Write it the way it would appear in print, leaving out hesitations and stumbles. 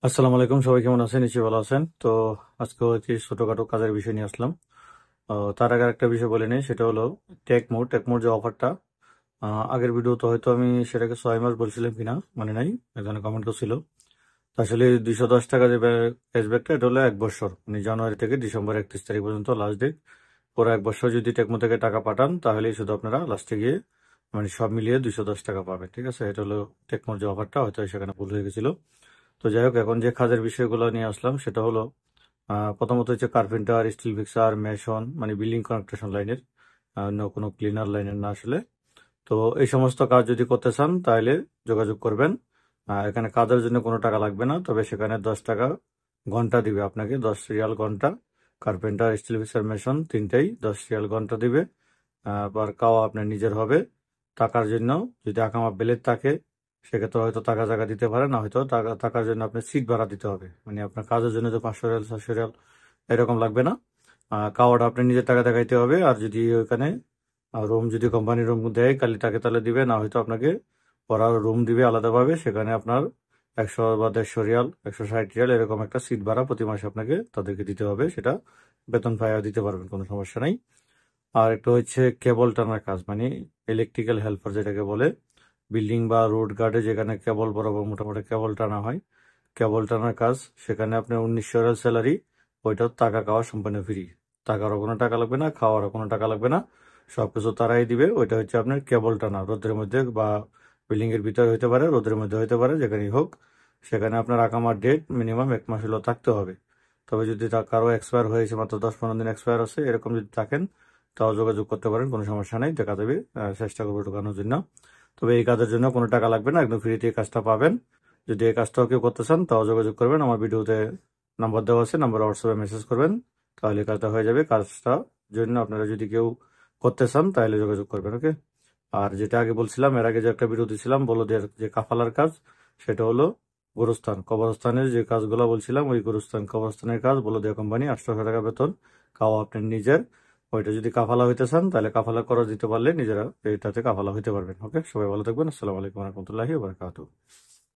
আসসালামু আলাইকুম, সবাই কেমন আছেন? নিশ্চয়ই ভালো আছেন। তো আজকে একটি ছোটখাটো কাজের বিষয় নিয়ে আসলাম। তার আগে একটা বিষয় বলে নিই, সেটা হলো টেকমোর যে অফারটা। আগের ভিডিও তো হয়তো আমি সেটাকে 6 মাস বলছিলাম কিনা মানে নাই, এখানে কমেন্ট করছিল। তো আসলে 210 টাকা যে ক্যাশব্যাকটা, এটা হলো 1 বছর, মানে জানুয়ারি থেকে ডিসেম্বর 31 তারিখ পর্যন্ত লাস্ট ডেট। পুরো 1 বছর যদি টেকমো থেকে টাকা পাঠান, তাহলেই শুধু আপনারা লাস্টে গিয়ে মানে সব মিলিয়ে 210 টাকা পাবেন। ঠিক আছে, এটা হলো টেকমোর যে অফারটা, হয়তো সেখানে ভুল হয়ে গেছিল। তো যাই হোক, এখন যে কাজের বিষয়গুলো নিয়ে আসলাম সেটা হলো প্রথমত হচ্ছে কার্পেন্টার, স্টিল ফিক্সার, মেশন, মানে বিল্ডিং কনস্ট্রাকশন লাইনের, অন্য কোনো ক্লিনার লাইনের না আসলে। তো এই সমস্ত কাজ যদি করতে চান তাহলে যোগাযোগ করবেন। এখানে কাজের জন্য কোনো টাকা লাগবে না, তবে সেখানে 10 টাকা ঘন্টা দিবে আপনাকে, 10 রিয়াল ঘন্টা। কার্পেন্টার, স্টিল ফিক্সার, মেশন তিনটেই 10 রিয়াল ঘন্টা দিবে। আবার কাওয়া আপনার নিজের হবে। টাকার জন্য যদি আকামা বেলের থাকে, সেক্ষেত্রে হয়তো টাকা জায়গা দিতে পারে না, হয়তো টাকার জন্য আপনার সিট ভাড়া দিতে হবে। মানে আপনার কাজের জন্য তো 500 রিয়াল 700 রিয়াল এরকম লাগবে না। কাওয়াটা আপনি নিজের টাকা দেখাইতে হবে। আর যদি ওইখানে রুম যদি কোম্পানির রুম দেয় কালি টাকা তাহলে দিবে, না হয়তো আপনাকে ওরা রুম দিবে আলাদাভাবে, সেখানে আপনার 100 বা 150 রিয়াল 160 রিয়াল এরকম একটা সিট ভাড়া প্রতি মাসে আপনাকে তাদেরকে দিতে হবে। সেটা বেতন পাইয়া দিতে পারবেন, কোনো সমস্যা নাই। আর একটা হচ্ছে কেবল টানার কাজ, মানে ইলেকট্রিক্যাল হেল্পার যেটাকে বলে। বিল্ডিং বা রোড গার্ডে যেখানে কেবল বরাবর মোটামুটি কেবল টানা হয়, কেবল টানার কাজ। সেখানে আপনার 1900 রিয়াল স্যালারি, ওইটা টাকা খাওয়া সম্পূর্ণ ফ্রি। টাকারও কোনো টাকা লাগবে না, খাওয়ারও কোনো টাকা লাগবে না, সবকিছু তারাই দিবে। ওইটা হচ্ছে আপনার কেবল টানা, রোদের মধ্যে বা বিল্ডিং এর ভিতরে হইতে পারে, রোদের মধ্যে হইতে পারে, যেখানেই হোক। সেখানে আপনার আকামার ডেট মিনিমাম 1 মাস হলেও থাকতে হবে। তবে যদি কারো এক্সপায়ার হয়েছে, মাত্র 10-15 দিন এক্সপায়ার আছে, এরকম যদি থাকেন, তাও যোগাযোগ করতে পারেন, কোনো সমস্যা নেই, দেখা দেবে। চেষ্টা করবো ঢোকানোর জন্য। তবে এই কাজের জন্য কোনো টাকা লাগবে না, একদম ফ্রিতে এই কাজটা পাবেন। যদি এই কাজটাও কেউ করতে চান, তাও যোগাযোগ করবেন। আমার ভিডিওতে নাম্বার দেওয়া আছে, নাম্বার হোয়াটসঅ্যাপে মেসেজ করবেন, তাহলে এই কাজটা হয়ে যাবে। কাজটা জন্য আপনারা যদি কেউ করতে চান তাহলে যোগাযোগ করবেন, ওকে। আর যেটা আগে বলছিলাম, এর আগে যে একটা ভিডিও দিয়েছিলাম বলদের যে কাফালার কাজ, সেটা হলো গোরস্থান কবরস্থানের যে কাজগুলো বলছিলাম, ওই গোরস্থান কবরস্থানের কাজ বলদিয়া কোম্পানি, 800 টাকা বেতন, খাওয়া আপনার নিজের। ওইটা যদি কাফালা হইতে চান তাহলে কাফালা করে দিতে পারলে নিজেরা এটাতে কাফালা হইতে পারবেন, ওকে। সবাই ভালো থাকবেন। আসসালামু আলাইকুম রহমতুল্লাহি ওয়া বারাকাতুহু।